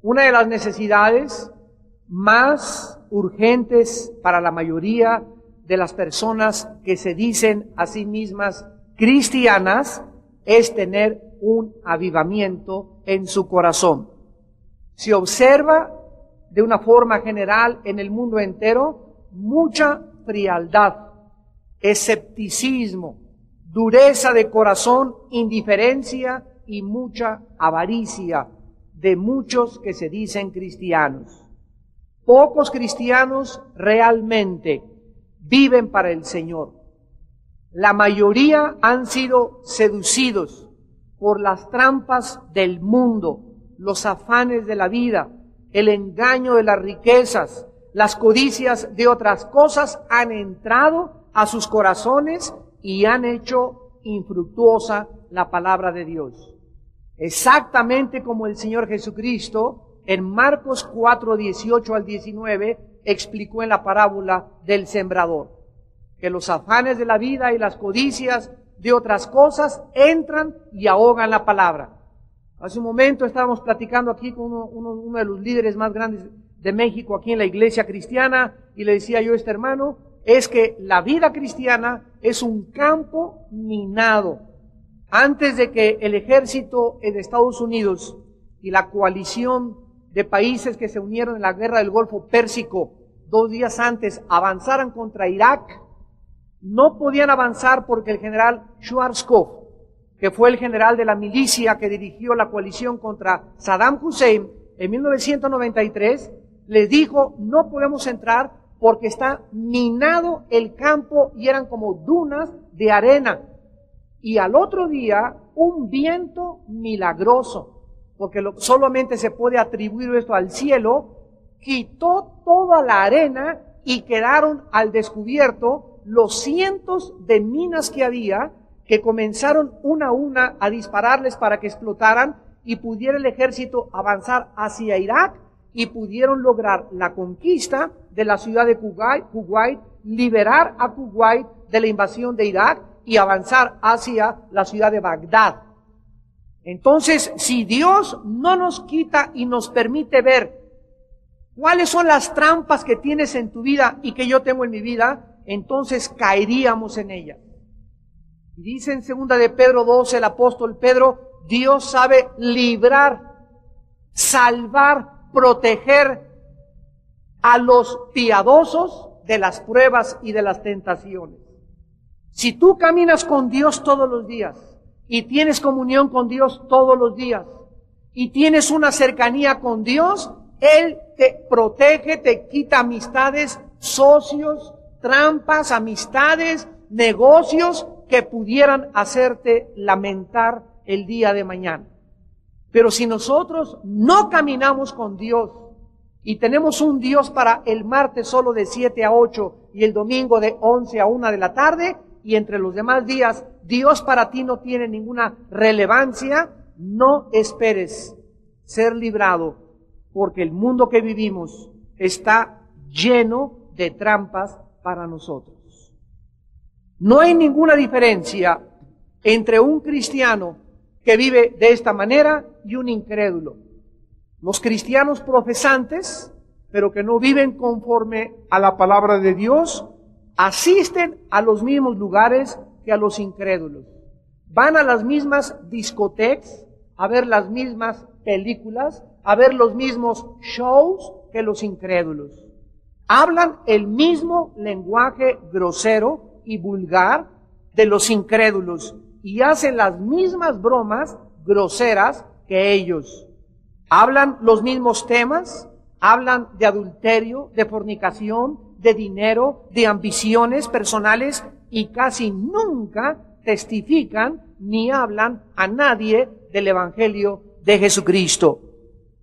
Una de las necesidades más urgentes para la mayoría de las personas que se dicen a sí mismas cristianas es tener un avivamiento en su corazón. Se observa de una forma general en el mundo entero mucha frialdad, escepticismo, dureza de corazón, indiferencia y mucha avaricia de muchos que se dicen cristianos. Pocos cristianos realmente viven para el Señor. La mayoría han sido seducidos por las trampas del mundo, los afanes de la vida, el engaño de las riquezas, las codicias de otras cosas han entrado a sus corazones y han hecho infructuosa la palabra de Dios. Exactamente como el Señor Jesucristo en Marcos 4, 18 al 19 explicó en la parábola del sembrador, que los afanes de la vida y las codicias de otras cosas entran y ahogan la palabra. Hace un momento estábamos platicando aquí con uno de los líderes más grandes de México aquí en la iglesia cristiana y le decía yo a este hermano, es que la vida cristiana es un campo minado. Antes de que el ejército de Estados Unidos y la coalición de países que se unieron en la guerra del Golfo Pérsico 2 días antes avanzaran contra Irak, no podían avanzar porque el general Schwarzkopf, que fue el general de la milicia que dirigió la coalición contra Saddam Hussein en 1993, les dijo, no podemos entrar porque está minado el campo y eran como dunas de arena. Y al otro día, un viento milagroso, porque solamente se puede atribuir esto al cielo, quitó toda la arena y quedaron al descubierto los cientos de minas que había, que comenzaron una a una a dispararles para que explotaran y pudiera el ejército avanzar hacia Irak y pudieron lograr la conquista de la ciudad de Kuwait, liberar a Kuwait de la invasión de Irak y avanzar hacia la ciudad de Bagdad. Entonces, si Dios no nos quita y nos permite ver cuáles son las trampas que tienes en tu vida y que yo tengo en mi vida, entonces caeríamos en ellas. Y dice en 2 de Pedro 12 el apóstol Pedro, Dios sabe librar, salvar, proteger a los piadosos de las pruebas y de las tentaciones. Si tú caminas con Dios todos los días y tienes comunión con Dios todos los días y tienes una cercanía con Dios, Él te protege, te quita amistades, socios, trampas, amistades, negocios que pudieran hacerte lamentar el día de mañana. Pero si nosotros no caminamos con Dios y tenemos un Dios para el martes solo de 7 a 8 y el domingo de 11 a 1 de la tarde, y entre los demás días Dios para ti no tiene ninguna relevancia, no esperes ser librado, porque el mundo que vivimos está lleno de trampas para nosotros. No hay ninguna diferencia entre un cristiano que vive de esta manera y un incrédulo. Los cristianos profesantes, pero que no viven conforme a la palabra de Dios, asisten a los mismos lugares que a los incrédulos. Van a las mismas discotecas, a ver las mismas películas, a ver los mismos shows que los incrédulos. Hablan el mismo lenguaje grosero y vulgar de los incrédulos y hacen las mismas bromas groseras que ellos. Hablan los mismos temas, hablan de adulterio, de fornicación, de dinero, de ambiciones personales y casi nunca testifican ni hablan a nadie del Evangelio de Jesucristo.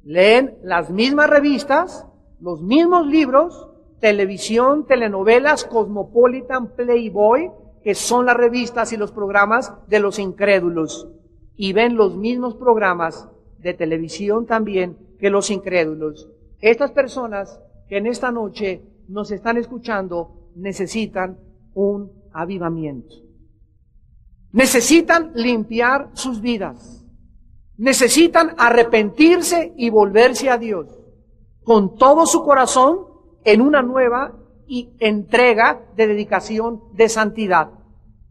Leen las mismas revistas, los mismos libros, televisión, telenovelas, Cosmopolitan, Playboy, que son las revistas y los programas de los incrédulos. Y ven los mismos programas de televisión también que los incrédulos. Estas personas que en esta noche nos están escuchando necesitan un avivamiento. Necesitan limpiar sus vidas. necesitan arrepentirse y volverse a Dios con todo su corazón en una nueva entrega de dedicación de santidad.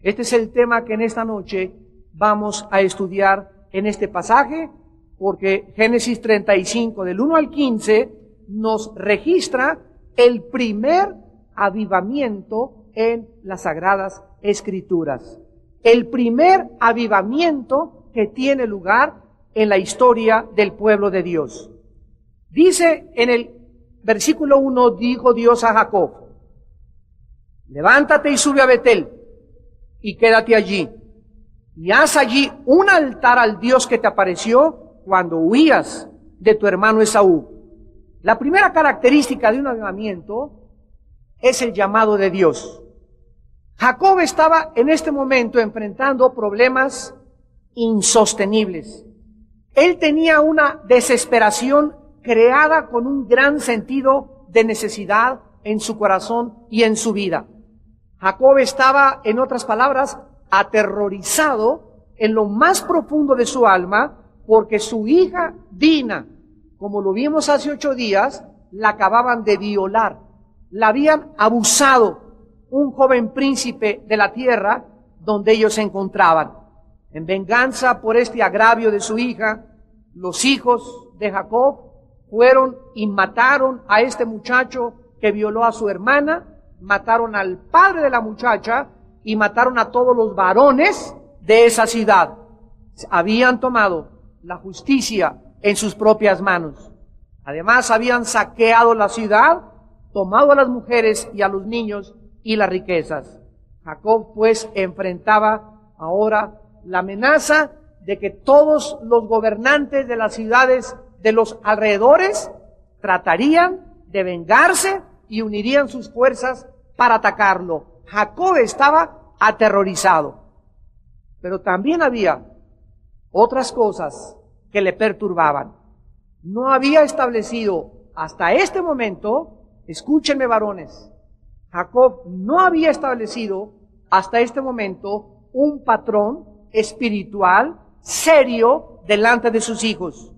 Este es el tema que en esta noche vamos a estudiar en este pasaje, porque Génesis 35, del 1 al 15, nos registra el primer avivamiento en las Sagradas Escrituras. El primer avivamiento que tiene lugar en la historia del pueblo de Dios. Dice en el versículo 1, dijo Dios a Jacob: levántate y sube a Betel y quédate allí, y haz allí un altar al Dios que te apareció cuando huías de tu hermano Esaú. La primera característica de un avivamiento es el llamado de Dios. Jacob estaba en este momento enfrentando problemas insostenibles. Él tenía una desesperación creada con un gran sentido de necesidad en su corazón y en su vida. Jacob estaba, en otras palabras, aterrorizado en lo más profundo de su alma, porque su hija Dina, como lo vimos hace 8 días, la acababan de violar. La habían abusado un joven príncipe de la tierra donde ellos se encontraban. En venganza por este agravio de su hija, los hijos de Jacob fueron y mataron a este muchacho que violó a su hermana, mataron al padre de la muchacha y mataron a todos los varones de esa ciudad. Habían tomado la justicia en sus propias manos. Además, habían saqueado la ciudad, tomado a las mujeres y a los niños y las riquezas. Jacob, pues, enfrentaba ahora la amenaza de que todos los gobernantes de las ciudades de los alrededores tratarían de vengarse y unirían sus fuerzas para atacarlo. Jacob estaba aterrorizado. Pero también había otras cosas que le perturbaban. No había establecido hasta este momento, escúchenme varones, Jacob no había establecido hasta este momento un patrón espiritual serio delante de sus hijos.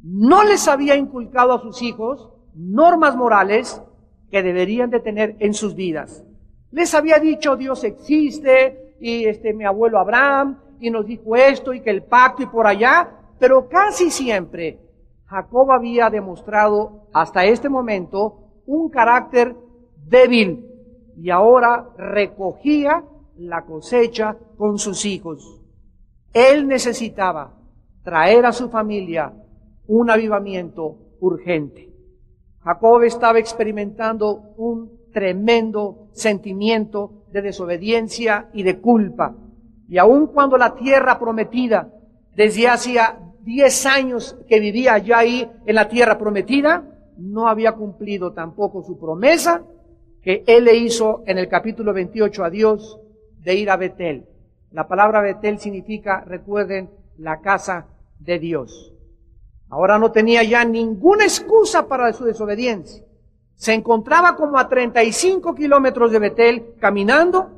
No les había inculcado a sus hijos normas morales que deberían de tener en sus vidas. Les había dicho: Dios existe, y mi abuelo Abraham, y nos dijo esto, y que el pacto, y por allá, pero casi siempre Jacob había demostrado hasta este momento un carácter débil, y ahora recogía la cosecha con sus hijos. Él necesitaba traer a su familia un avivamiento urgente. Jacob estaba experimentando un tremendo sentimiento de desobediencia y de culpa. Y aun cuando la tierra prometida, desde hacía 10 años que vivía ya ahí en la tierra prometida, no había cumplido tampoco su promesa que él le hizo en el capítulo 28 a Dios de ir a Betel. La palabra Betel significa, recuerden, la casa de Dios. Ahora no tenía ya ninguna excusa para su desobediencia. Se encontraba como a 35 kilómetros de Betel caminando,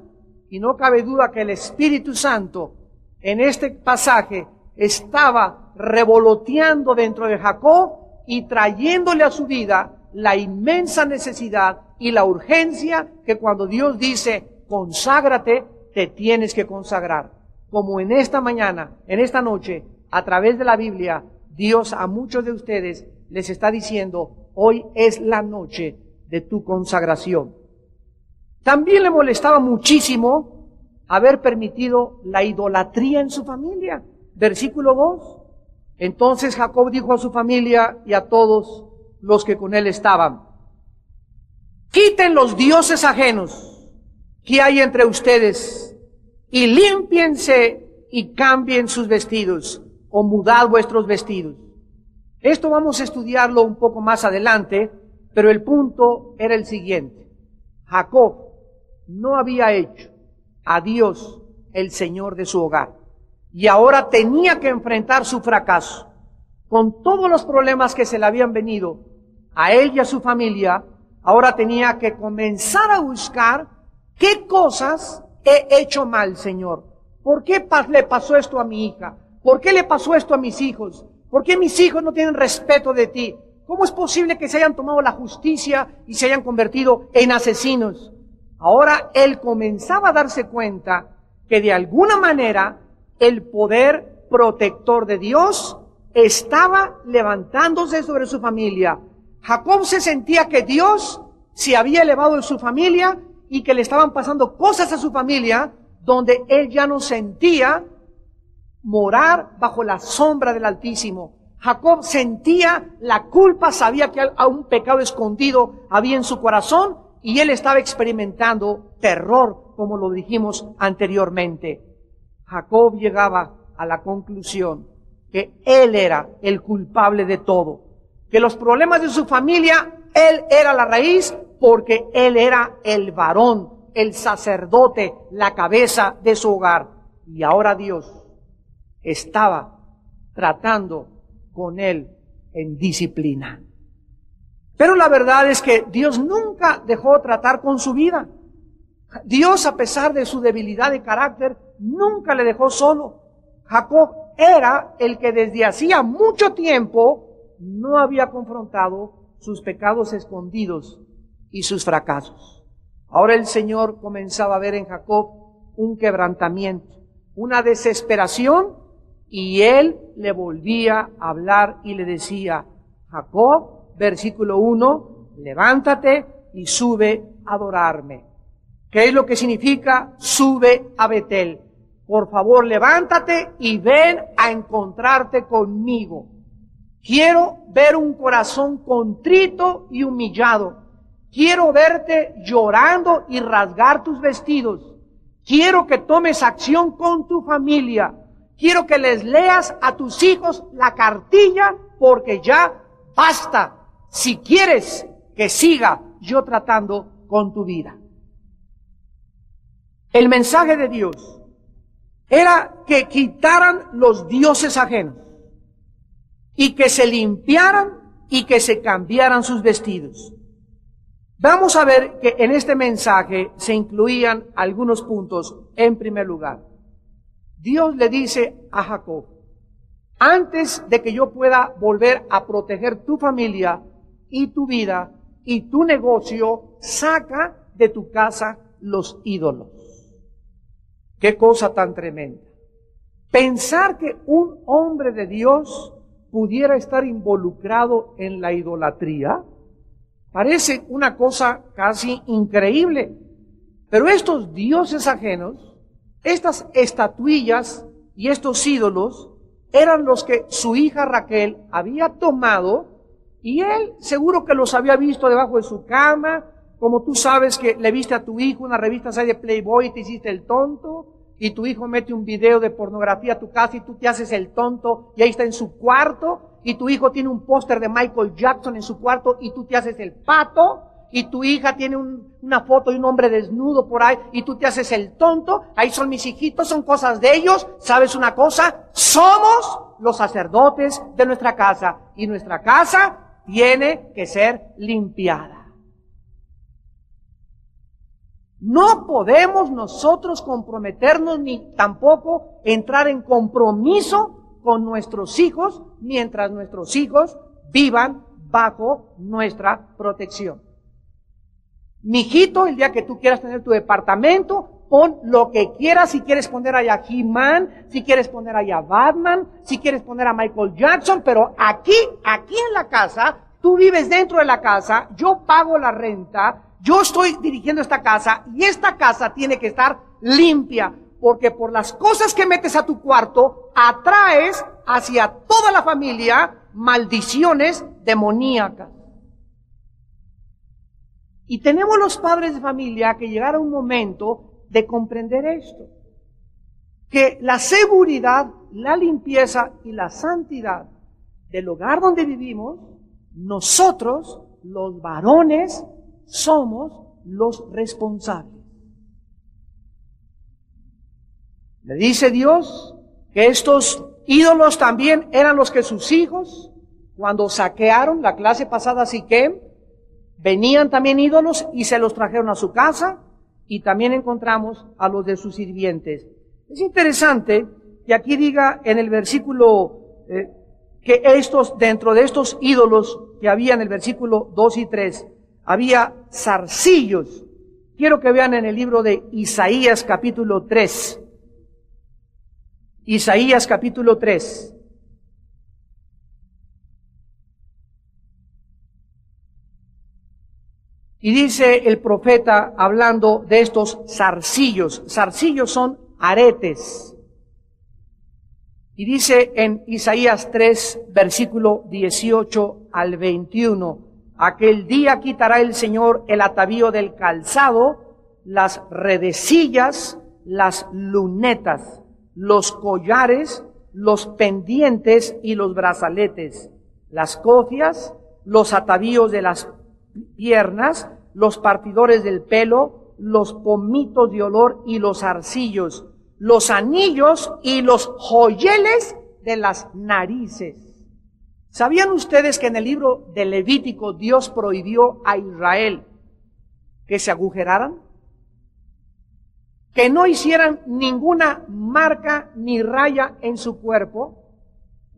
y no cabe duda que el Espíritu Santo en este pasaje estaba revoloteando dentro de Jacob y trayéndole a su vida la inmensa necesidad y la urgencia que cuando Dios dice: conságrate, te tienes que consagrar. Como en esta mañana, en esta noche, a través de la Biblia, Dios a muchos de ustedes les está diciendo: hoy es la noche de tu consagración. También le molestaba muchísimo haber permitido la idolatría en su familia. Versículo 2. Entonces Jacob dijo a su familia y a todos los que con él estaban: quiten los dioses ajenos que hay entre ustedes y límpiense y cambien sus vestidos, o mudad vuestros vestidos. Esto vamos a estudiarlo un poco más adelante, pero el punto era el siguiente. Jacob no había hecho a Dios el Señor de su hogar, y ahora tenía que enfrentar su fracaso. Con todos los problemas que se le habían venido a él y a su familia, ahora tenía que comenzar a buscar qué cosas he hecho mal, Señor. ¿Por qué le pasó esto a mi hija? ¿Por qué le pasó esto a mis hijos? ¿Por qué mis hijos no tienen respeto de ti? ¿Cómo es posible que se hayan tomado la justicia y se hayan convertido en asesinos? Ahora él comenzaba a darse cuenta que de alguna manera el poder protector de Dios estaba levantándose sobre su familia. Jacob se sentía que Dios se había elevado en su familia y que le estaban pasando cosas a su familia donde él ya no sentía morar bajo la sombra del Altísimo. Jacob sentía la culpa, sabía que un pecado escondido había en su corazón y él estaba experimentando terror, como lo dijimos anteriormente. Jacob llegaba a la conclusión que él era el culpable de todo, que los problemas de su familia, él era la raíz porque él era el varón, el sacerdote, la cabeza de su hogar. Y ahora Dios estaba tratando con él en disciplina. Pero la verdad es que Dios nunca dejó tratar con su vida. Dios, a pesar de su debilidad de carácter, nunca le dejó solo. Jacob era el que desde hacía mucho tiempo no había confrontado sus pecados escondidos y sus fracasos. Ahora el Señor comenzaba a ver en Jacob un quebrantamiento, una desesperación, y él le volvía a hablar y le decía: Jacob, versículo 1, levántate y sube a adorarme. ¿Qué es lo que significa sube a Betel? Por favor, levántate y ven a encontrarte conmigo. Quiero ver un corazón contrito y humillado. Quiero verte llorando y rasgar tus vestidos. Quiero que tomes acción con tu familia. Quiero que les leas a tus hijos la cartilla, porque ya basta. Si quieres que siga yo tratando con tu vida. El mensaje de Dios era que quitaran los dioses ajenos y que se limpiaran y que se cambiaran sus vestidos. Vamos a ver que en este mensaje se incluían algunos puntos. En primer lugar, Dios le dice a Jacob: antes de que yo pueda volver a proteger tu familia y tu vida y tu negocio, saca de tu casa los ídolos. Qué cosa tan tremenda. Pensar que un hombre de Dios pudiera estar involucrado en la idolatría parece una cosa casi increíble. Pero estos dioses ajenos, estas estatuillas y estos ídolos, eran los que su hija Raquel había tomado, y él seguro que los había visto debajo de su cama, como tú sabes que le viste a tu hijo una revista de Playboy y te hiciste el tonto, y tu hijo mete un video de pornografía a tu casa y tú te haces el tonto, y ahí está en su cuarto, y tu hijo tiene un póster de Michael Jackson en su cuarto y tú te haces el pato, y tu hija tiene una foto de un hombre desnudo por ahí y tú te haces el tonto. Ahí son mis hijitos, son cosas de ellos. ¿Sabes una cosa? Somos los sacerdotes de nuestra casa y nuestra casa tiene que ser limpiada. No podemos nosotros comprometernos ni tampoco entrar en compromiso con nuestros hijos mientras nuestros hijos vivan bajo nuestra protección. Mijito, el día que tú quieras tener tu departamento, pon lo que quieras. Si quieres poner allá He-Man, si quieres poner allá Batman, si quieres poner a Michael Jackson, pero aquí en la casa, tú vives dentro de la casa, yo pago la renta, yo estoy dirigiendo esta casa y esta casa tiene que estar limpia, porque por las cosas que metes a tu cuarto, atraes hacia toda la familia maldiciones demoníacas. Y tenemos los padres de familia que llegar a un momento de comprender esto, que la seguridad, la limpieza y la santidad del hogar donde vivimos, nosotros, los varones, somos los responsables. Le dice Dios que estos ídolos también eran los que sus hijos, cuando saquearon la clase pasada Siquem, venían también ídolos y se los trajeron a su casa, y también encontramos a los de sus sirvientes. Es interesante que aquí diga en el versículo que dentro de estos ídolos que había en el versículo 2 y 3, había zarcillos. Quiero que vean en el libro de Isaías capítulo 3. Isaías capítulo 3. Y dice el profeta hablando de estos zarcillos. Zarcillos son aretes. Y dice en Isaías 3, versículo 18 al 21, aquel día quitará el Señor el atavío del calzado, las redecillas, las lunetas, los collares, los pendientes y los brazaletes, las cofias, los atavíos de las piernas, los partidores del pelo, los pomitos de olor y los zarcillos, los anillos y los joyeles de las narices. ¿Sabían ustedes que en el libro de Levítico Dios prohibió a Israel que se agujeraran? Que no hicieran ninguna marca ni raya en su cuerpo.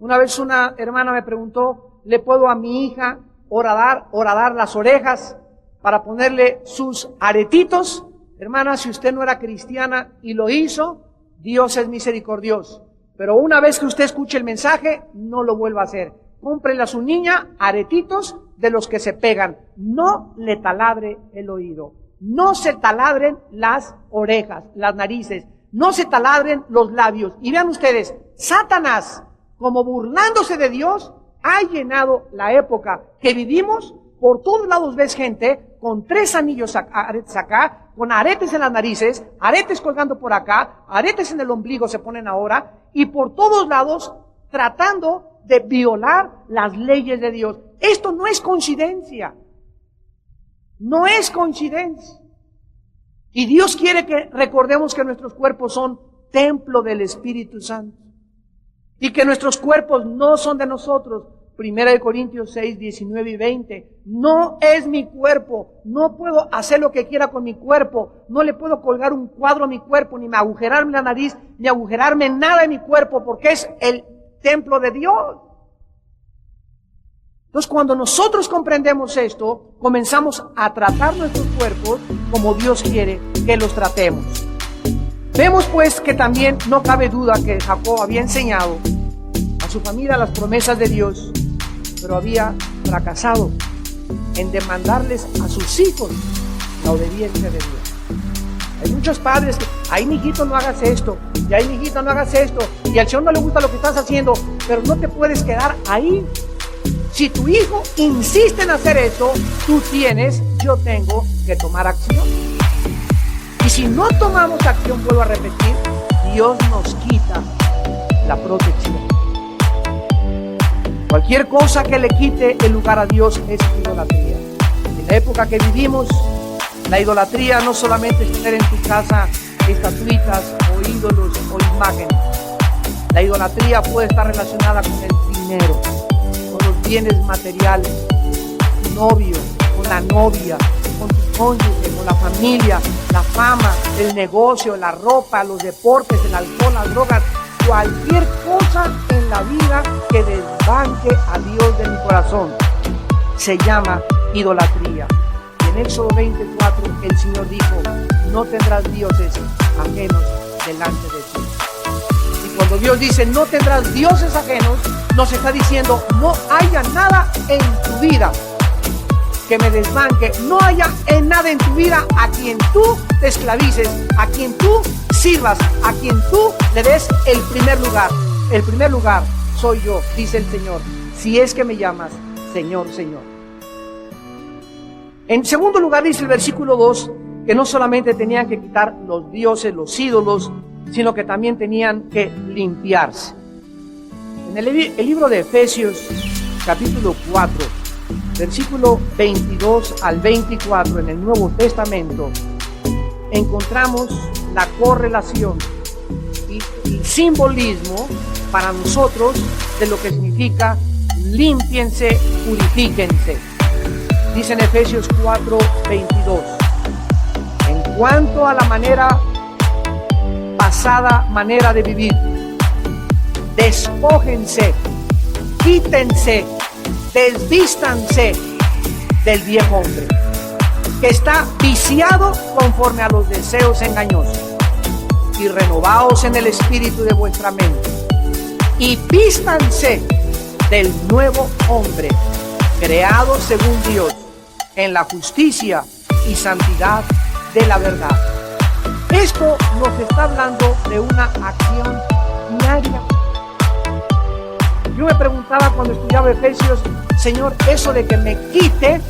Una vez una hermana me preguntó, ¿le puedo a mi hija horadar las orejas para ponerle sus aretitos? Hermana, si usted no era cristiana y lo hizo, Dios es misericordioso. Pero una vez que usted escuche el mensaje, no lo vuelva a hacer. Cómprele a su niña aretitos de los que se pegan. No le taladre el oído. No se taladren las orejas, las narices. No se taladren los labios. Y vean ustedes, Satanás, como burlándose de Dios, ha llenado la época que vivimos. Por todos lados ves gente con 3 anillos aretes acá, con aretes en las narices, aretes colgando por acá, aretes en el ombligo se ponen ahora, y por todos lados tratando de violar las leyes de Dios. Esto no es coincidencia. No es coincidencia. Y Dios quiere que recordemos que nuestros cuerpos son templo del Espíritu Santo. Y que nuestros cuerpos no son de nosotros. 1 Corintios 6, 19 y 20. No es mi cuerpo. No puedo hacer lo que quiera con mi cuerpo. No le puedo colgar un cuadro a mi cuerpo, ni me agujerarme la nariz, ni agujerarme nada en mi cuerpo, porque es el templo de Dios. Entonces, cuando nosotros comprendemos esto, comenzamos a tratar nuestros cuerpos como Dios quiere que los tratemos. Vemos pues que también no cabe duda que Jacob había enseñado a su familia las promesas de Dios, pero había fracasado en demandarles a sus hijos la obediencia de Dios. Hay muchos padres que, ay, mijito, no hagas esto, y ay, mijito, no hagas esto, y al Señor no le gusta lo que estás haciendo, pero no te puedes quedar ahí. Si tu hijo insiste en hacer eso, yo tengo que tomar acción. Y si no tomamos acción, vuelvo a repetir, Dios nos quita la protección. Cualquier cosa que le quite el lugar a Dios es idolatría. En la época que vivimos, la idolatría no solamente es tener en tu casa estatuitas o ídolos o imágenes. La idolatría puede estar relacionada con el dinero, con los bienes materiales, con tu novio, con la novia, con tu cónyuge, con la familia, la fama, el negocio, la ropa, los deportes, el alcohol, las drogas, cualquier cosa en la vida que desbanque a Dios de mi corazón se llama idolatría. Y en Éxodo 24 el Señor dijo, no tendrás dioses ajenos delante de ti. Y cuando Dios dice no tendrás dioses ajenos, nos está diciendo no haya nada en tu vida que me desbanque, no haya en nada en tu vida a quien tú te esclavices, a quien tú sirvas, a quien tú le des el primer lugar. El primer lugar soy yo, dice el Señor, si es que me llamas Señor, Señor. En segundo lugar dice el versículo 2 que no solamente tenían que quitar los dioses, los ídolos, sino que también tenían que limpiarse. En el libro de Efesios, capítulo 4, versículo 22 al 24, en el Nuevo Testamento, encontramos la correlación y el simbolismo para nosotros de lo que significa límpiense, purifíquense. Dice en Efesios 4, 22, en cuanto a la pasada manera de vivir, despójense, quítense, desvístanse del viejo hombre, que está viciado conforme a los deseos engañosos, y renovaos en el espíritu de vuestra mente, y vístanse del nuevo hombre, creado según Dios, en la justicia y santidad de la verdad. Esto nos está hablando de una acción diaria. Yo me preguntaba cuando estudiaba Efesios, Señor, eso de que me quite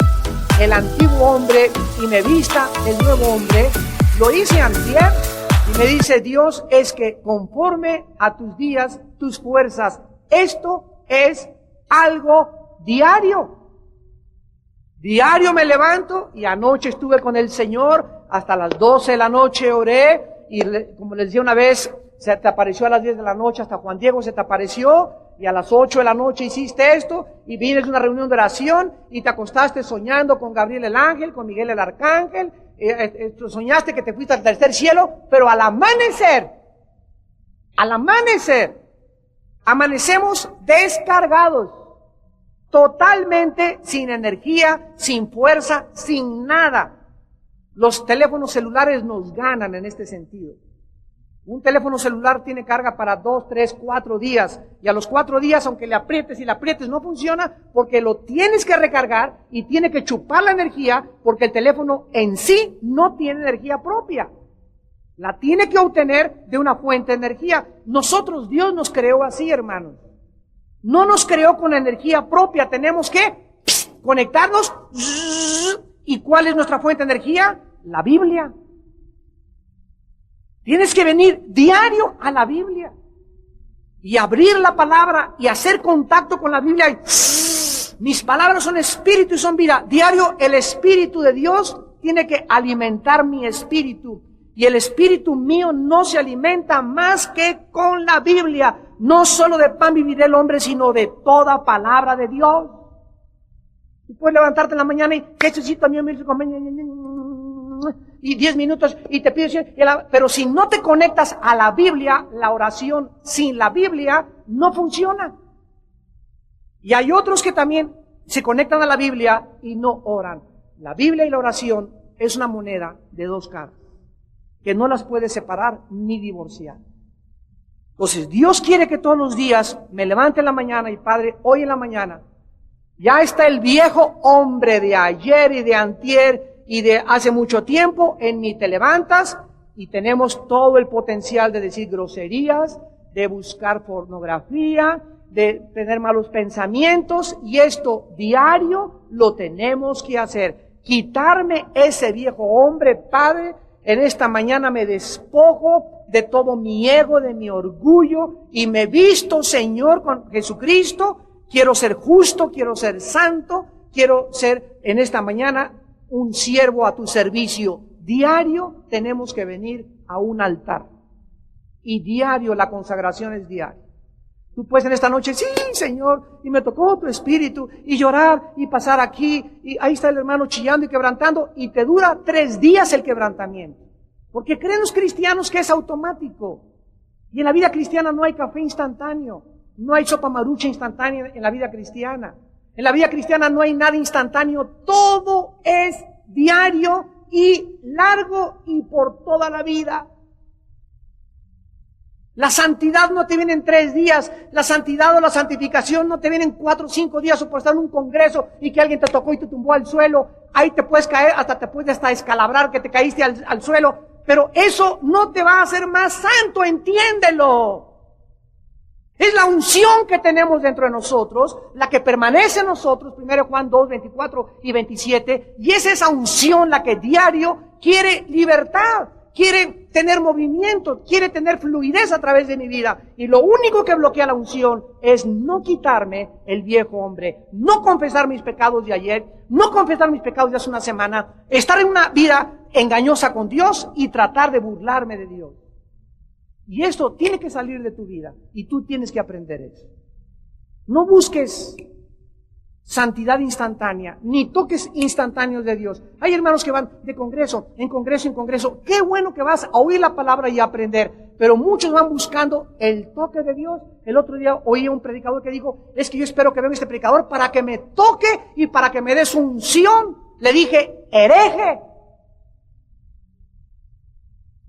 el antiguo hombre y me vista el nuevo hombre, lo hice antier, y me dice Dios, es que conforme a tus días, tus fuerzas, esto es algo diario. Diario me levanto, y anoche estuve con el Señor, hasta las 12 de la noche oré, y como les decía una vez, se te apareció a las 10 de la noche, hasta Juan Diego se te apareció, y a las 8 de la noche hiciste esto, y vienes de una reunión de oración, y te acostaste soñando con Gabriel el ángel, con Miguel el arcángel, soñaste que te fuiste al tercer cielo, pero al amanecer, amanecemos descargados, totalmente sin energía, sin fuerza, sin nada. Los teléfonos celulares nos ganan en este sentido. Un teléfono celular tiene carga para 2, 3, 4 días, y a los 4 días, aunque le aprietes y le aprietes, no funciona, porque lo tienes que recargar y tiene que chupar la energía, porque el teléfono en sí no tiene energía propia. La tiene que obtener de una fuente de energía. Nosotros, Dios nos creó así, hermanos. No nos creó con energía propia, tenemos que conectarnos. ¿Y cuál es nuestra fuente de energía? La Biblia. Tienes que venir diario a la Biblia y abrir la palabra y hacer contacto con la Biblia. Y, mis palabras son espíritu y son vida. Diario el Espíritu de Dios tiene que alimentar mi espíritu. Y el espíritu mío no se alimenta más que con la Biblia. No solo de pan vivirá el hombre, sino de toda palabra de Dios. Y puedes levantarte en la mañana y Jesucito mío, y 10 minutos y te pides, pero si no te conectas a la Biblia, la oración sin la Biblia no funciona. Y hay otros que también se conectan a la Biblia y no oran. La Biblia y la oración es una moneda de dos caras, que no las puedes separar ni divorciar. Entonces, Dios quiere que todos los días me levante en la mañana y Padre, hoy en la mañana, ya está el viejo hombre de ayer y de antier y de hace mucho tiempo en mí. Te levantas y tenemos todo el potencial de decir groserías, de buscar pornografía, de tener malos pensamientos, y esto diario lo tenemos que hacer. Quitarme ese viejo hombre, Padre. En esta mañana me despojo de todo mi ego, de mi orgullo, y me visto, Señor, con Jesucristo. Quiero ser justo, quiero ser santo, quiero ser en esta mañana un siervo a tu servicio. Diario tenemos que venir a un altar. Y diario, la consagración es diaria. Tú puedes en esta noche, sí, Señor, y me tocó tu espíritu, y llorar, y pasar aquí, y ahí está el hermano chillando y quebrantando, y te dura 3 días el quebrantamiento. Porque creen los cristianos que es automático. Y en la vida cristiana no hay café instantáneo, no hay sopa marucha instantánea en la vida cristiana. En la vida cristiana no hay nada instantáneo, todo es diario y largo y por toda la vida. La santidad no te viene en 3 días, la santidad o la santificación no te viene en 4 o 5 días, o por estar en un congreso y que alguien te tocó y te tumbó al suelo. Ahí te puedes caer, te puedes descalabrar que te caíste al suelo, pero eso no te va a hacer más santo, entiéndelo. Es la unción que tenemos dentro de nosotros, la que permanece en nosotros, 1 Juan 2, 24 y 27, y es esa unción la que diario quiere libertad, quiere tener movimiento, quiere tener fluidez a través de mi vida. Y lo único que bloquea la unción es no quitarme el viejo hombre, no confesar mis pecados de ayer, no confesar mis pecados de hace una semana, estar en una vida engañosa con Dios y tratar de burlarme de Dios. Y esto tiene que salir de tu vida y tú tienes que aprender eso. No busques santidad instantánea, ni toques instantáneos de Dios. Hay hermanos que van de congreso en congreso en congreso. Qué bueno que vas a oír la palabra y a aprender. pero muchos van buscando el toque de Dios. El otro día oí a un predicador que dijo, es que yo espero que venga este predicador para que me toque y para que me dé su unción. Le dije, hereje.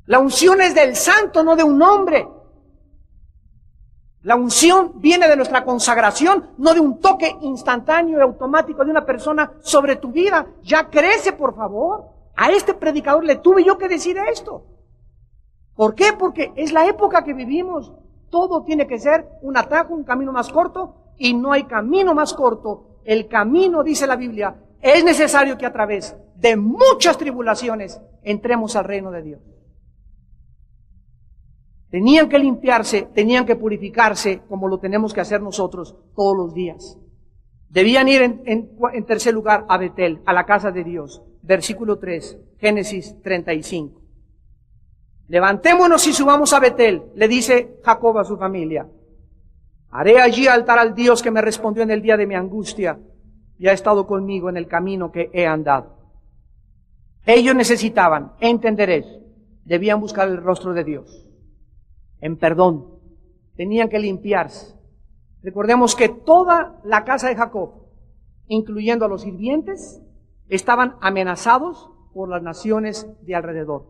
La unción es del santo, no de un hombre. La unción viene de nuestra consagración, no de un toque instantáneo y automático de una persona sobre tu vida. Ya crece, por favor. A este predicador le tuve yo que decir esto. ¿Por qué? Porque es la época que vivimos. Todo tiene que ser un atajo, un camino más corto, y no hay camino más corto. El camino, dice la Biblia, es necesario que a través de muchas tribulaciones entremos al reino de Dios. Tenían que limpiarse, tenían que purificarse, como lo tenemos que hacer nosotros todos los días. Debían ir en tercer lugar a Betel, a la casa de Dios. Versículo 3, Génesis 35. Levantémonos y subamos a Betel, le dice Jacob a su familia. Haré allí altar al Dios que me respondió en el día de mi angustia y ha estado conmigo en el camino que he andado. Ellos necesitaban entender eso. Debían buscar el rostro de Dios. En perdón. Tenían que limpiarse. Recordemos que toda la casa de Jacob, incluyendo a los sirvientes, estaban amenazados por las naciones de alrededor.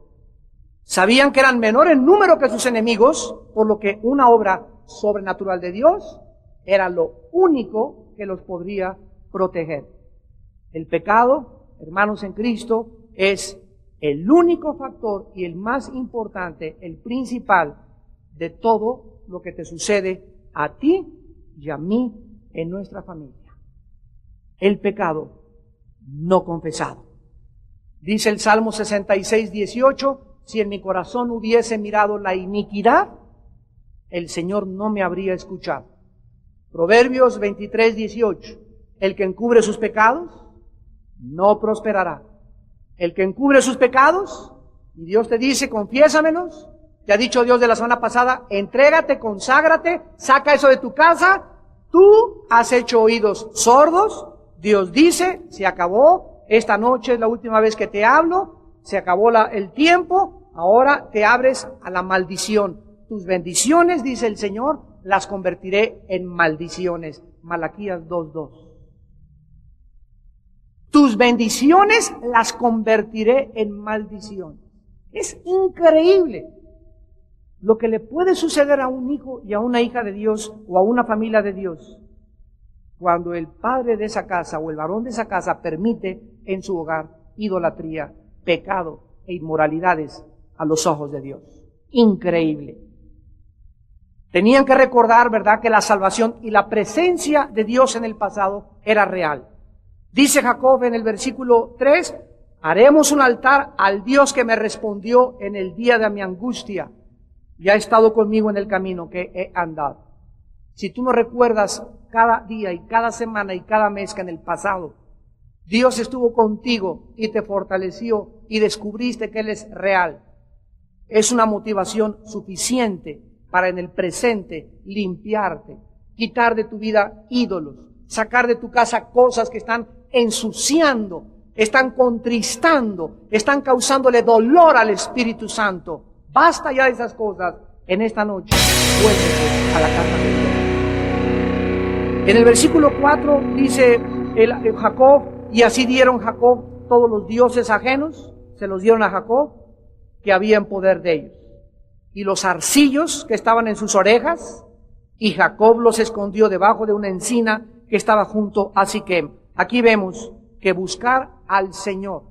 Sabían que eran menor en número que sus enemigos, por lo que una obra sobrenatural de Dios era lo único que los podría proteger. El pecado, hermanos en Cristo, es el único factor y el más importante, el principal de todo lo que te sucede a ti y a mí en nuestra familia. El pecado no confesado. Dice el Salmo 66, 18, si en mi corazón hubiese mirado la iniquidad, el Señor no me habría escuchado. Proverbios 23, 18, el que encubre sus pecados no prosperará. El que encubre sus pecados, y Dios te dice, confiésamelos. Te ha dicho Dios de la semana pasada, entrégate, conságrate, saca eso de tu casa. Tú has hecho oídos sordos. Dios dice, se acabó. Esta noche es la última vez que te hablo. Se acabó el tiempo. Ahora te abres a la maldición. Tus bendiciones, dice el Señor, las convertiré en maldiciones. Malaquías 2:2. Tus bendiciones las convertiré en maldiciones. Es increíble lo que le puede suceder a un hijo y a una hija de Dios o a una familia de Dios cuando el padre de esa casa o el varón de esa casa permite en su hogar idolatría, pecado e inmoralidades a los ojos de Dios. Increíble. Tenían que recordar, ¿verdad?, que la salvación y la presencia de Dios en el pasado era real. Dice Jacob en el versículo 3, haremos un altar al Dios que me respondió en el día de mi angustia y ha estado conmigo en el camino que he andado. Si tú no recuerdas cada día y cada semana y cada mes que en el pasado Dios estuvo contigo y te fortaleció y descubriste que Él es real, es una motivación suficiente para en el presente limpiarte, quitar de tu vida ídolos, sacar de tu casa cosas que están ensuciando, están contristando, están causándole dolor al Espíritu Santo. Basta ya de esas cosas. En esta noche, vuélvete a la casa de Dios. En el versículo 4 dice Jacob, y así dieron Jacob todos los dioses ajenos, se los dieron a Jacob, que había en poder de ellos. Y los arcillos que estaban en sus orejas, y Jacob los escondió debajo de una encina que estaba junto a Siquem. Aquí vemos que buscar al Señor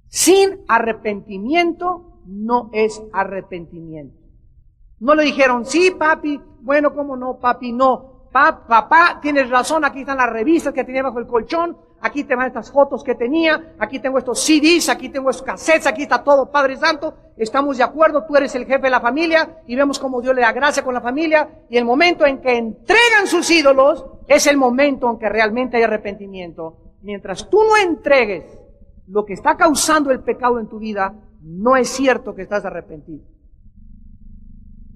sin arrepentimiento no es arrepentimiento. No le dijeron, sí, papi, bueno, ¿cómo no, papi? No, papá, tienes razón, aquí están las revistas que tenía bajo el colchón, aquí te van estas fotos que tenía, aquí tengo estos CDs, aquí tengo estos cassettes, aquí está todo, Padre Santo, estamos de acuerdo, tú eres el jefe de la familia, y vemos cómo Dios le da gracia con la familia, y el momento en que entregan sus ídolos, es el momento en que realmente hay arrepentimiento. Mientras tú no entregues lo que está causando el pecado en tu vida, no es cierto que estás arrepentido.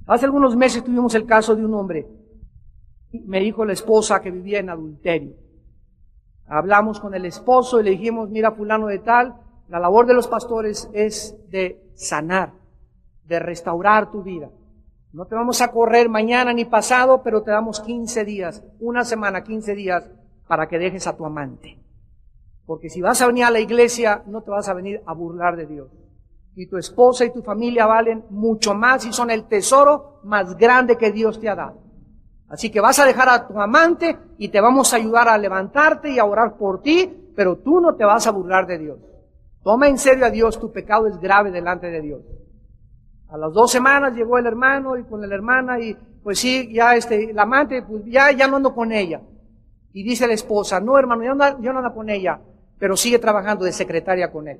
Hace algunos meses tuvimos el caso de un hombre. Me dijo la esposa que vivía en adulterio. Hablamos con el esposo y le dijimos, mira, fulano de tal, la labor de los pastores es de sanar, de restaurar tu vida. No te vamos a correr mañana ni pasado, pero te damos 15 días, una semana, 15 días, para que dejes a tu amante. Porque si vas a venir a la iglesia, no te vas a venir a burlar de Dios. Y tu esposa y tu familia valen mucho más y son el tesoro más grande que Dios te ha dado. Así que vas a dejar a tu amante y te vamos a ayudar a levantarte y a orar por ti, pero tú no te vas a burlar de Dios. Toma en serio a Dios, tu pecado es grave delante de Dios. A las 2 semanas llegó el hermano y con la hermana y pues sí, ya la amante, pues ya no ando con ella. Y dice la esposa, no hermano, yo no ando con ella, pero sigue trabajando de secretaria con él.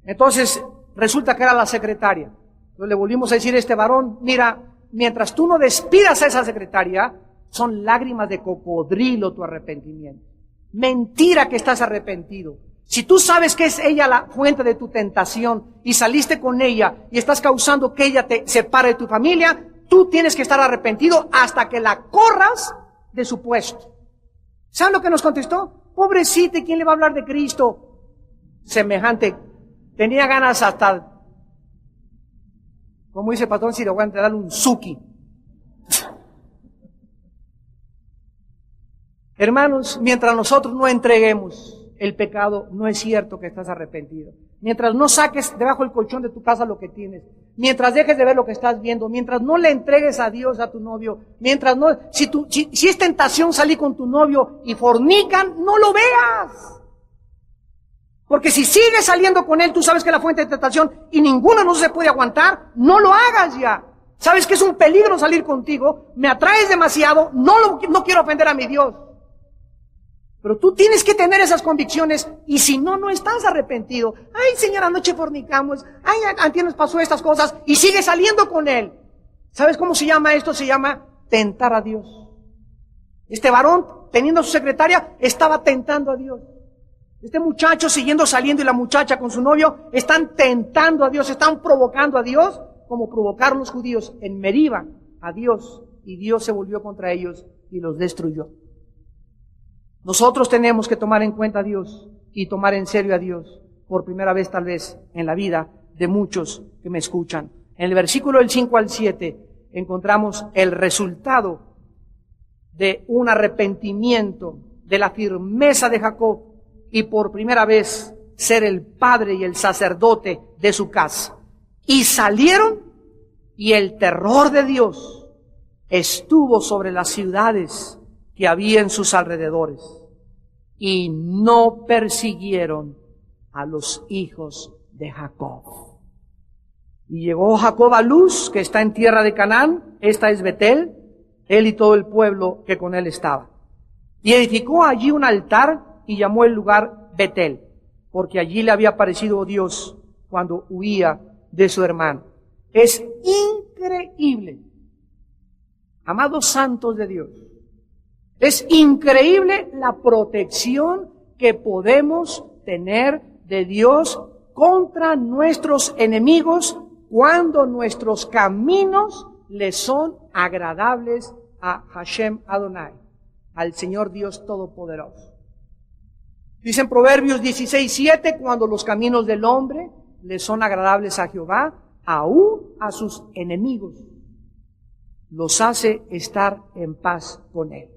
Entonces, resulta que era la secretaria. Entonces le volvimos a decir a este varón, mira, mientras tú no despidas a esa secretaria, son lágrimas de cocodrilo tu arrepentimiento. Mentira que estás arrepentido. Si tú sabes que es ella la fuente de tu tentación y saliste con ella y estás causando que ella te separe de tu familia, tú tienes que estar arrepentido hasta que la corras de su puesto. ¿Saben lo que nos contestó? Pobrecita, ¿quién le va a hablar de Cristo? Semejante. Tenía ganas hasta, como dice el patrón Siraguante, darle un zuki. Hermanos, mientras nosotros no entreguemos el pecado, no es cierto que estás arrepentido. Mientras no saques debajo del colchón de tu casa lo que tienes, mientras dejes de ver lo que estás viendo, mientras no le entregues a Dios a tu novio, mientras no, si es tentación salir con tu novio y fornican, no lo veas. Porque si sigues saliendo con él, tú sabes que es la fuente de tentación y ninguno no se puede aguantar, no lo hagas ya. Sabes que es un peligro salir contigo, me atraes demasiado, no quiero ofender a mi Dios. Pero tú tienes que tener esas convicciones y si no, no estás arrepentido. Ay, señora, anoche fornicamos. Ay, antier nos pasó estas cosas y sigues saliendo con él. ¿Sabes cómo se llama esto? Se llama tentar a Dios. Este varón, teniendo a su secretaria, estaba tentando a Dios. Este muchacho siguiendo saliendo y la muchacha con su novio están tentando a Dios, están provocando a Dios como provocaron los judíos en Meriba a Dios y Dios se volvió contra ellos y los destruyó. Nosotros tenemos que tomar en cuenta a Dios y tomar en serio a Dios por primera vez tal vez en la vida de muchos que me escuchan. En el versículo del 5 al 7 encontramos el resultado de un arrepentimiento, de la firmeza de Jacob y por primera vez ser el padre y el sacerdote de su casa. Y salieron y el terror de Dios estuvo sobre las ciudades que había en sus alrededores y no persiguieron a los hijos de Jacob. Y llegó Jacob a Luz, que está en tierra de Canaán, esta es Betel, él y todo el pueblo que con él estaba. Y edificó allí un altar y llamó el lugar Betel, porque allí le había aparecido Dios cuando huía de su hermano. Es increíble, amados santos de Dios, es increíble la protección que podemos tener de Dios contra nuestros enemigos cuando nuestros caminos le son agradables a Hashem Adonai, al Señor Dios Todopoderoso. Dice en Proverbios 16:7, cuando los caminos del hombre le son agradables a Jehová, aún a sus enemigos los hace estar en paz con él.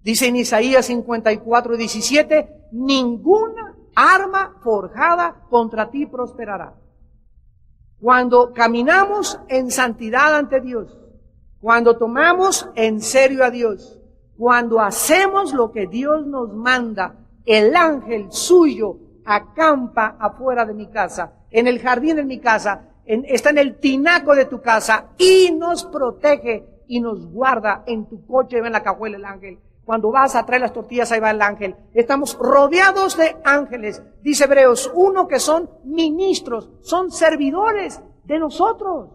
Dice en Isaías 54:17, ninguna arma forjada contra ti prosperará. Cuando caminamos en santidad ante Dios, cuando tomamos en serio a Dios, cuando hacemos lo que Dios nos manda, el ángel suyo acampa afuera de mi casa, en el jardín de mi casa, está en el tinaco de tu casa y nos protege y nos guarda. En tu coche va en la cajuela el ángel. Cuando vas a traer las tortillas, ahí va el ángel. Estamos rodeados de ángeles. Dice Hebreos 1 que son ministros, son servidores de nosotros.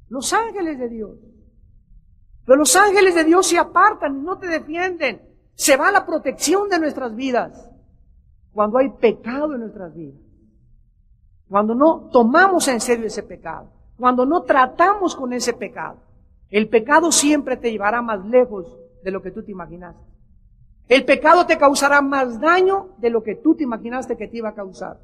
Los ángeles de Dios. Pero los ángeles de Dios se apartan, no te defienden. Se va la protección de nuestras vidas cuando hay pecado en nuestras vidas. Cuando no tomamos en serio ese pecado. Cuando no tratamos con ese pecado. El pecado siempre te llevará más lejos de lo que tú te imaginaste. El pecado te causará más daño de lo que tú te imaginaste que te iba a causar.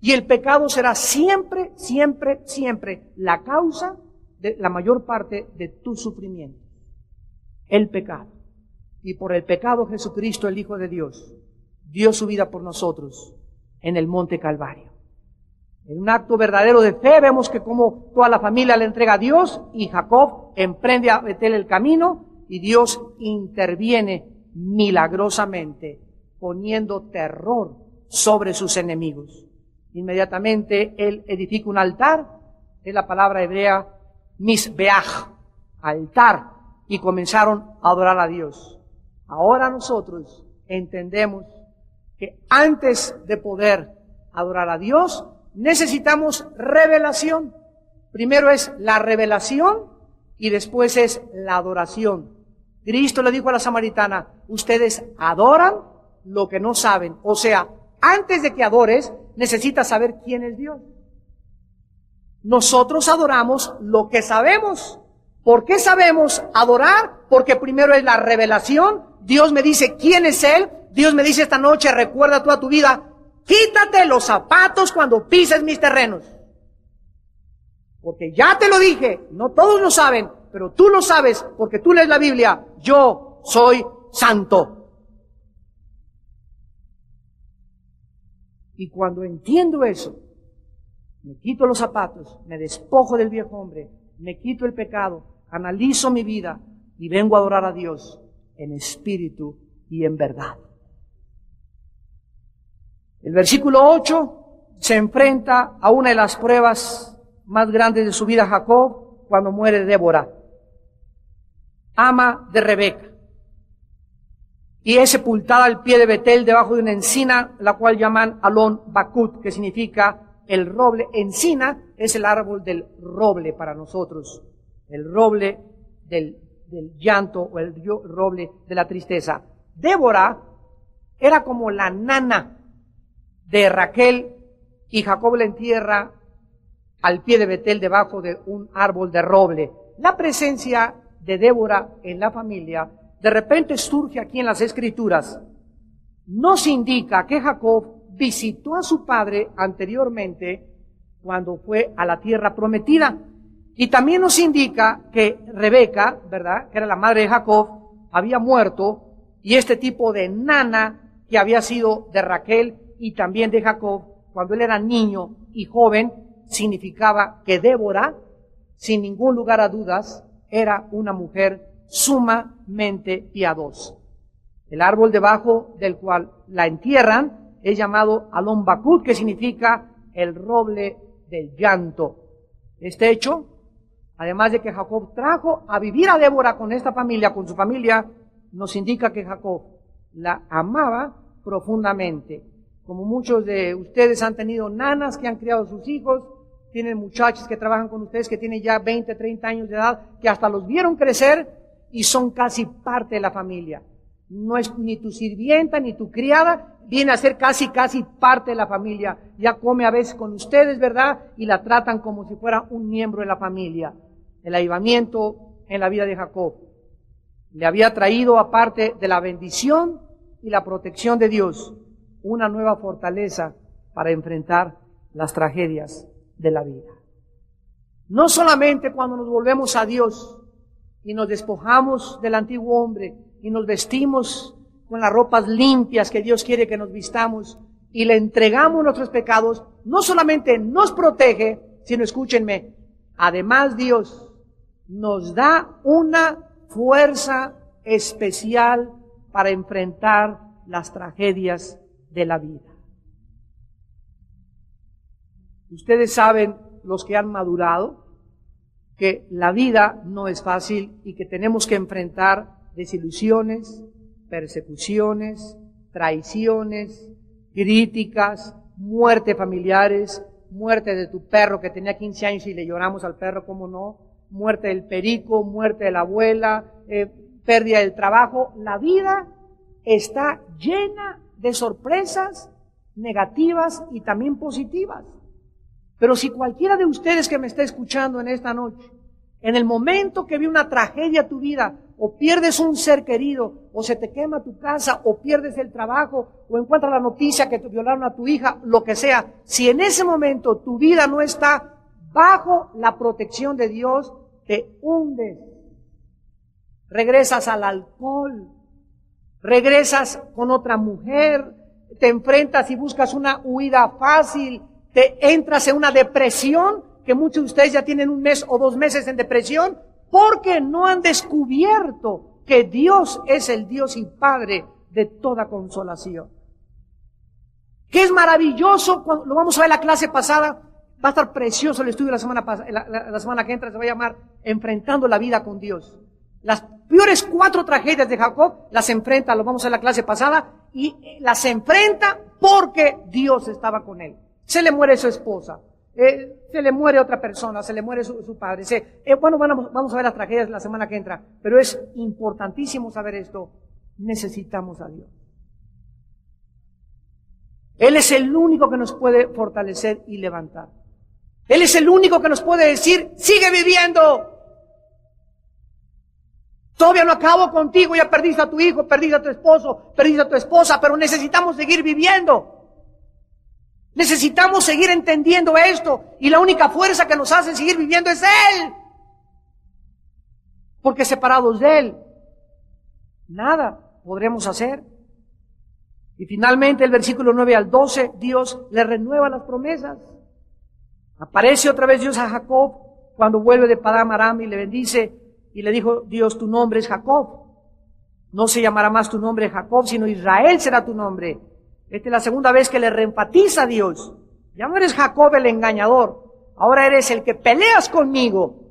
Y el pecado será siempre, siempre, siempre la causa de la mayor parte de tu sufrimiento. El pecado. Y por el pecado Jesucristo, el Hijo de Dios, dio su vida por nosotros en el Monte Calvario. En un acto verdadero de fe vemos que como toda la familia le entrega a Dios y Jacob emprende a Betel el camino y Dios interviene milagrosamente poniendo terror sobre sus enemigos. Inmediatamente él edifica un altar, es la palabra hebrea misbeach, altar, y comenzaron a adorar a Dios. Ahora nosotros entendemos que antes de poder adorar a Dios, necesitamos revelación. Primero es la revelación y después es la adoración. Cristo le dijo a la samaritana, ustedes adoran lo que no saben. O sea, antes de que adores, necesitas saber quién es Dios. Nosotros adoramos lo que sabemos. ¿Por qué sabemos adorar? Porque primero es la revelación. Dios me dice quién es Él. Dios me dice esta noche, recuerda toda tu vida, quítate los zapatos cuando pises mis terrenos. Porque ya te lo dije, no todos lo saben, pero tú lo sabes porque tú lees la Biblia. Yo soy santo. Y cuando entiendo eso, me quito los zapatos, me despojo del viejo hombre, me quito el pecado, analizo mi vida y vengo a adorar a Dios en espíritu y en verdad. El versículo 8 se enfrenta a una de las pruebas más grandes de su vida Jacob cuando muere Débora, ama de Rebeca, y es sepultada al pie de Betel debajo de una encina, la cual llaman Alon Bakut, que significa el roble. Encina es el árbol del roble para nosotros, el roble del llanto o el roble de la tristeza. Débora era como la nana de Raquel y Jacob la entierra al pie de Betel debajo de un árbol de roble. La presencia de Débora en la familia de repente surge aquí en las Escrituras. Nos indica que Jacob visitó a su padre anteriormente cuando fue a la tierra prometida. Y también nos indica que Rebeca, ¿verdad?, que era la madre de Jacob, había muerto, y este tipo de nana que había sido de Raquel y también de Jacob, cuando él era niño y joven, significaba que Débora, sin ningún lugar a dudas, era una mujer sumamente piadosa. El árbol debajo del cual la entierran es llamado Alon Bakut, que significa el roble del llanto. Este hecho, además de que Jacob trajo a vivir a Débora con esta familia, con su familia, nos indica que Jacob la amaba profundamente. Como muchos de ustedes han tenido nanas que han criado a sus hijos, tienen muchachos que trabajan con ustedes que tienen ya 20, 30 años de edad, que hasta los vieron crecer y son casi parte de la familia. No es ni tu sirvienta ni tu criada, viene a ser casi parte de la familia. Ya come a veces con ustedes, ¿verdad? Y la tratan como si fuera un miembro de la familia. El avivamiento en la vida de Jacob le había traído, aparte de la bendición y la protección de Dios, una nueva fortaleza para enfrentar las tragedias de la vida. No solamente cuando nos volvemos a Dios y nos despojamos del antiguo hombre y nos vestimos con las ropas limpias que Dios quiere que nos vistamos y le entregamos nuestros pecados, no solamente nos protege, sino, escúchenme, además Dios nos da una fuerza especial para enfrentar las tragedias de la vida. Ustedes saben, los que han madurado, que la vida no es fácil y que tenemos que enfrentar desilusiones, persecuciones, traiciones, críticas, muerte familiares, muerte de tu perro que tenía 15 años y le lloramos al perro, ¿cómo no? Muerte del perico, muerte de la abuela, pérdida del trabajo. La vida está llena de sorpresas negativas y también positivas. Pero si cualquiera de ustedes que me está escuchando en esta noche, en el momento que ve una tragedia en tu vida, o pierdes un ser querido, o se te quema tu casa, o pierdes el trabajo, o encuentras la noticia que te violaron a tu hija, lo que sea, si en ese momento tu vida no está bajo la protección de Dios, te hundes. Regresas al alcohol, regresas con otra mujer, te enfrentas y buscas una huida fácil, te entras en una depresión, que muchos de ustedes ya tienen 1 mes o 2 meses en depresión, porque no han descubierto que Dios es el Dios y Padre de toda consolación. Que es maravilloso, cuando lo vamos a ver en la clase pasada, va a estar precioso el estudio la semana que entra, se va a llamar Enfrentando la vida con Dios. Las peores 4 tragedias de Jacob las enfrenta, lo vamos a ver en la clase pasada, y las enfrenta porque Dios estaba con él. Se le muere su esposa, se le muere otra persona, se le muere su padre. Vamos a ver las tragedias la semana que entra, pero es importantísimo saber esto. Necesitamos a Dios. Él es el único que nos puede fortalecer y levantar. Él es el único que nos puede decir, sigue viviendo. Todavía no acabo contigo, ya perdiste a tu hijo, perdiste a tu esposo, perdiste a tu esposa, pero necesitamos seguir viviendo. Necesitamos seguir entendiendo esto, y la única fuerza que nos hace seguir viviendo es Él. Porque separados de Él, nada podremos hacer. Y finalmente el versículo 9 al 12, Dios le renueva las promesas. Aparece otra vez Dios a Jacob cuando vuelve de Padán Aram y le bendice. Y le dijo Dios, tu nombre es Jacob. No se llamará más tu nombre Jacob, sino Israel será tu nombre. Esta es la segunda vez que le reenfatiza a Dios. Ya no eres Jacob el engañador, ahora eres el que peleas conmigo.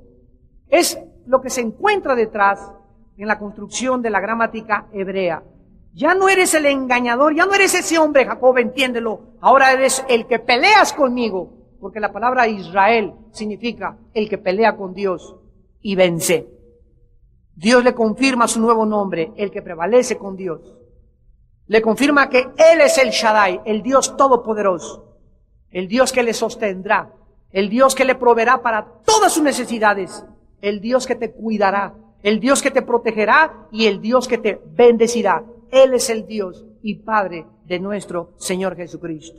Es lo que se encuentra detrás en la construcción de la gramática hebrea. Ya no eres el engañador, ya no eres ese hombre, Jacob, entiéndelo. Ahora eres el que peleas conmigo, porque la palabra Israel significa el que pelea con Dios y vence. Dios le confirma su nuevo nombre, el que prevalece con Dios. Le confirma que Él es el Shaddai, el Dios todopoderoso, el Dios que le sostendrá, el Dios que le proveerá para todas sus necesidades, el Dios que te cuidará, el Dios que te protegerá y el Dios que te bendecirá. Él es el Dios y Padre de nuestro Señor Jesucristo.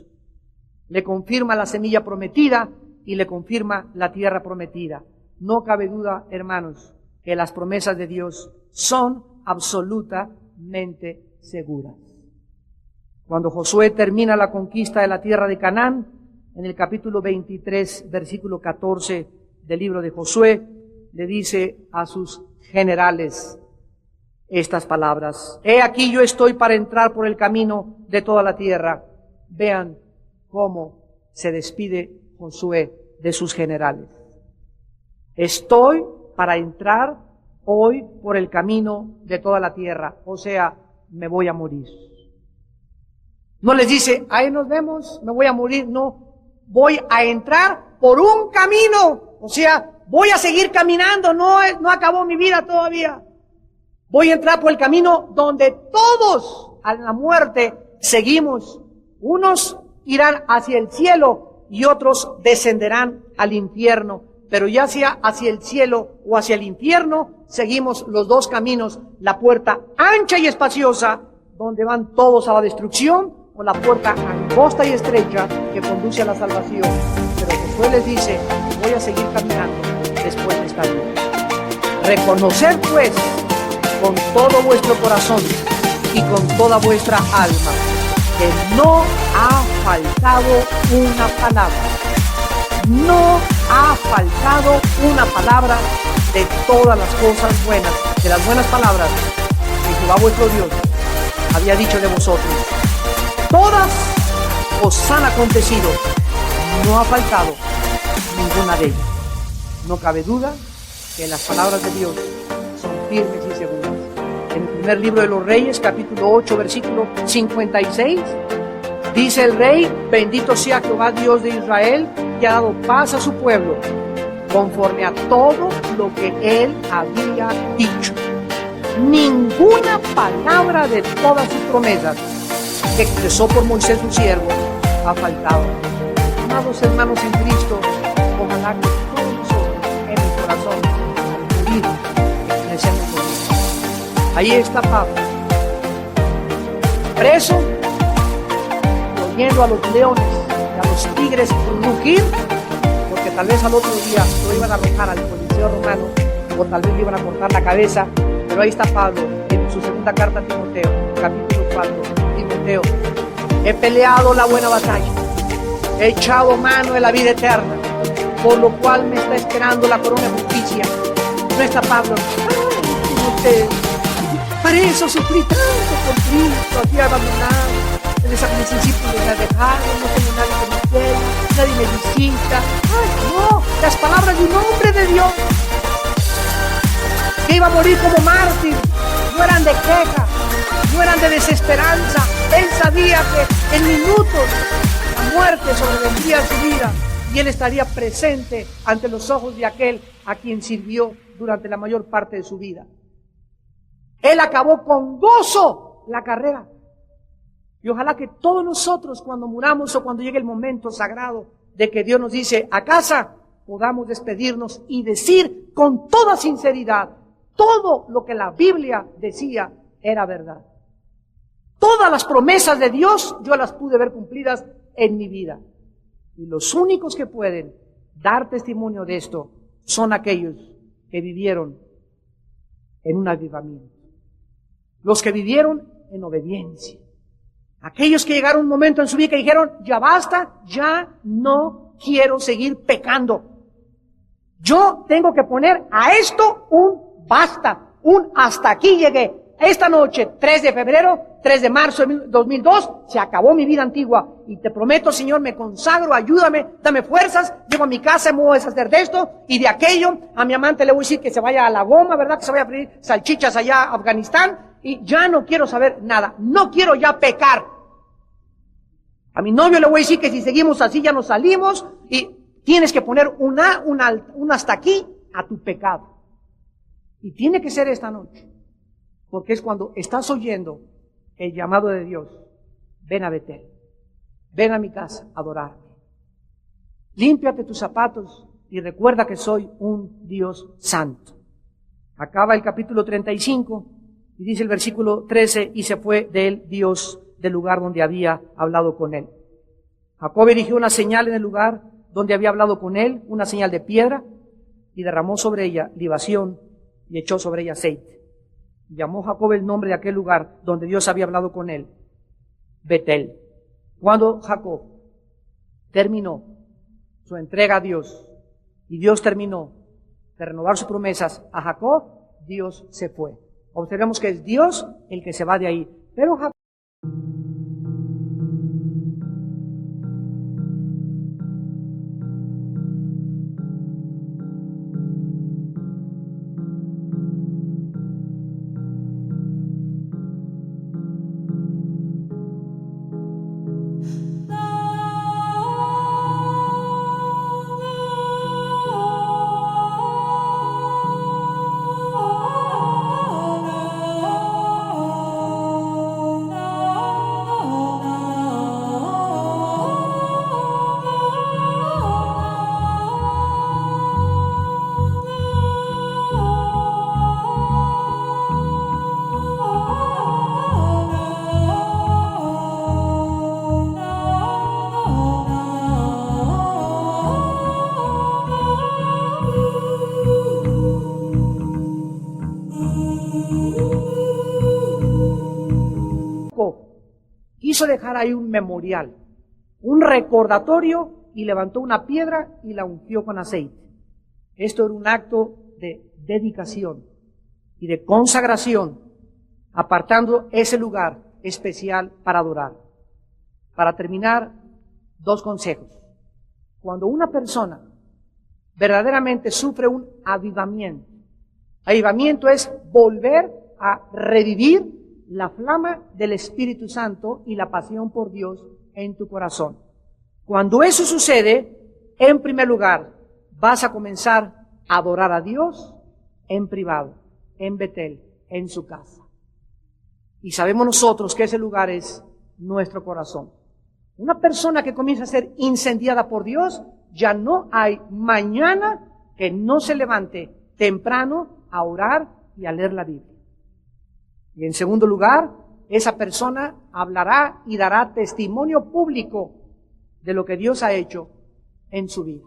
Le confirma la semilla prometida y le confirma la tierra prometida. No cabe duda, hermanos, que las promesas de Dios son absolutamente seguras. Cuando Josué termina la conquista de la tierra de Canaán, en el capítulo 23, versículo 14 del libro de Josué, le dice a sus generales estas palabras: he aquí yo estoy para entrar por el camino de toda la tierra. Vean cómo se despide Josué de sus generales. Estoy para entrar hoy por el camino de toda la tierra, o sea, me voy a morir. No les dice, ahí nos vemos, me voy a morir, no, voy a entrar por un camino, o sea, voy a seguir caminando, no acabó mi vida todavía. Voy a entrar por el camino donde todos a la muerte seguimos. Unos irán hacia el cielo y otros descenderán al infierno. Pero ya sea hacia el cielo o hacia el infierno, seguimos los dos caminos, la puerta ancha y espaciosa, donde van todos a la destrucción, o la puerta angosta y estrecha que conduce a la salvación. Pero Josué les dice, voy a seguir caminando después de esta vida. Reconocer pues con todo vuestro corazón y con toda vuestra alma que no ha faltado una palabra. No ha faltado una palabra de todas las cosas buenas, de las buenas palabras que Jehová vuestro Dios había dicho de vosotros. Todas os han acontecido, no ha faltado ninguna de ellas. No cabe duda que las palabras de Dios son firmes y seguras. En el primer libro de los Reyes, capítulo 8, versículo 56, dice el rey: bendito sea Jehová Dios de Israel, que ha dado paz a su pueblo, conforme a todo lo que él había dicho. Ninguna palabra de todas sus promesas que expresó por Moisés su siervo ha faltado. Amados hermanos en Cristo, ojalá que todos nosotros en el corazón, al morir, expresemos lo mismo. Ahí está Pablo, preso, oyendo a los leones y a los tigres rugir, porque tal vez al otro día lo iban a arrojar al Coliseo romano, o tal vez le iban a cortar la cabeza. Pero ahí está Pablo en su segunda carta a Timoteo, capítulo 4. Timoteo, he peleado la buena batalla, he echado mano de la vida eterna, por lo cual me está esperando la corona de justicia. No está Pablo, ay, Timoteo, para eso sufrí tanto por Cristo, aquí abandonado, en mis discípulos me dejaron, no tengo nadie que me quiera, nadie me visita. Ay, no, las palabras de un hombre de Dios que iba a morir como mártir no eran de queja, no eran de desesperanza. Él sabía que en minutos la muerte sobrevendría a su vida y él estaría presente ante los ojos de aquel a quien sirvió durante la mayor parte de su vida. Él acabó con gozo la carrera. Y ojalá que todos nosotros, cuando muramos o cuando llegue el momento sagrado de que Dios nos dice a casa, podamos despedirnos y decir con toda sinceridad, todo lo que la Biblia decía era verdad. Todas las promesas de Dios yo las pude ver cumplidas en mi vida. Y los únicos que pueden dar testimonio de esto son aquellos que vivieron en un avivamiento. Los que vivieron en obediencia. Aquellos que llegaron un momento en su vida que dijeron, ya basta, ya no quiero seguir pecando. Yo tengo que poner a esto un basta, un hasta aquí llegué. Esta noche, 3 de febrero, 3 de marzo de 2002, se acabó mi vida antigua. Y te prometo, Señor, me consagro, ayúdame, dame fuerzas, llego a mi casa, me voy a deshacer de esto y de aquello. A mi amante le voy a decir que se vaya a la goma, ¿verdad? Que se vaya a freír salchichas allá a Afganistán. Y ya no quiero saber nada, no quiero ya pecar. A mi novio le voy a decir que si seguimos así ya nos salimos y tienes que poner un hasta aquí a tu pecado. Y tiene que ser esta noche, porque es cuando estás oyendo el llamado de Dios. Ven a Betel, ven a mi casa a adorarme. Límpiate tus zapatos y recuerda que soy un Dios santo. Acaba el capítulo 35 y dice el versículo 13, y se fue de él Dios del lugar donde había hablado con él. Jacob erigió una señal en el lugar donde había hablado con él, una señal de piedra, y derramó sobre ella libación y echó sobre ella aceite. Y llamó Jacob el nombre de aquel lugar donde Dios había hablado con él, Betel. Cuando Jacob terminó su entrega a Dios y Dios terminó de renovar sus promesas a Jacob, Dios se fue. Observemos que es Dios el que se va de ahí. Pero Jacob quiso dejar ahí un memorial, un recordatorio, y levantó una piedra y la ungió con aceite. Esto era un acto de dedicación y de consagración, apartando ese lugar especial para adorar. Para terminar, 2 consejos. Cuando una persona verdaderamente sufre un avivamiento es volver a revivir la flama del Espíritu Santo y la pasión por Dios en tu corazón. Cuando eso sucede, en primer lugar, vas a comenzar a adorar a Dios en privado, en Betel, en su casa. Y sabemos nosotros que ese lugar es nuestro corazón. Una persona que comienza a ser incendiada por Dios, ya no hay mañana que no se levante temprano a orar y a leer la Biblia. Y en segundo lugar, esa persona hablará y dará testimonio público de lo que Dios ha hecho en su vida.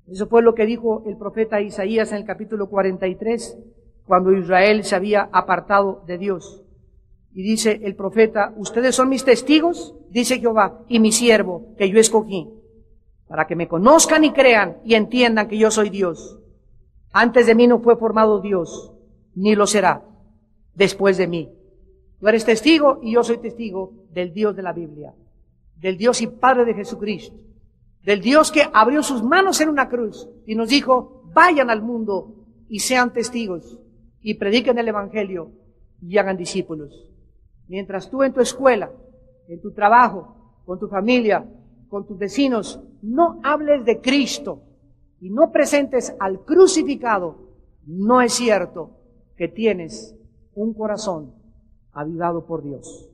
Eso fue lo que dijo el profeta Isaías en el capítulo 43, cuando Israel se había apartado de Dios. Y dice el profeta: ustedes son mis testigos, dice Jehová, y mi siervo, que yo escogí, para que me conozcan y crean y entiendan que yo soy Dios. Antes de mí no fue formado Dios, ni lo será después de mí. Tú eres testigo y yo soy testigo del Dios de la Biblia, del Dios y Padre de Jesucristo, del Dios que abrió sus manos en una cruz y nos dijo: vayan al mundo y sean testigos y prediquen el Evangelio y hagan discípulos. Mientras tú en tu escuela, en tu trabajo, con tu familia, con tus vecinos, no hables de Cristo y no presentes al crucificado, no es cierto que tienes un corazón avivado por Dios.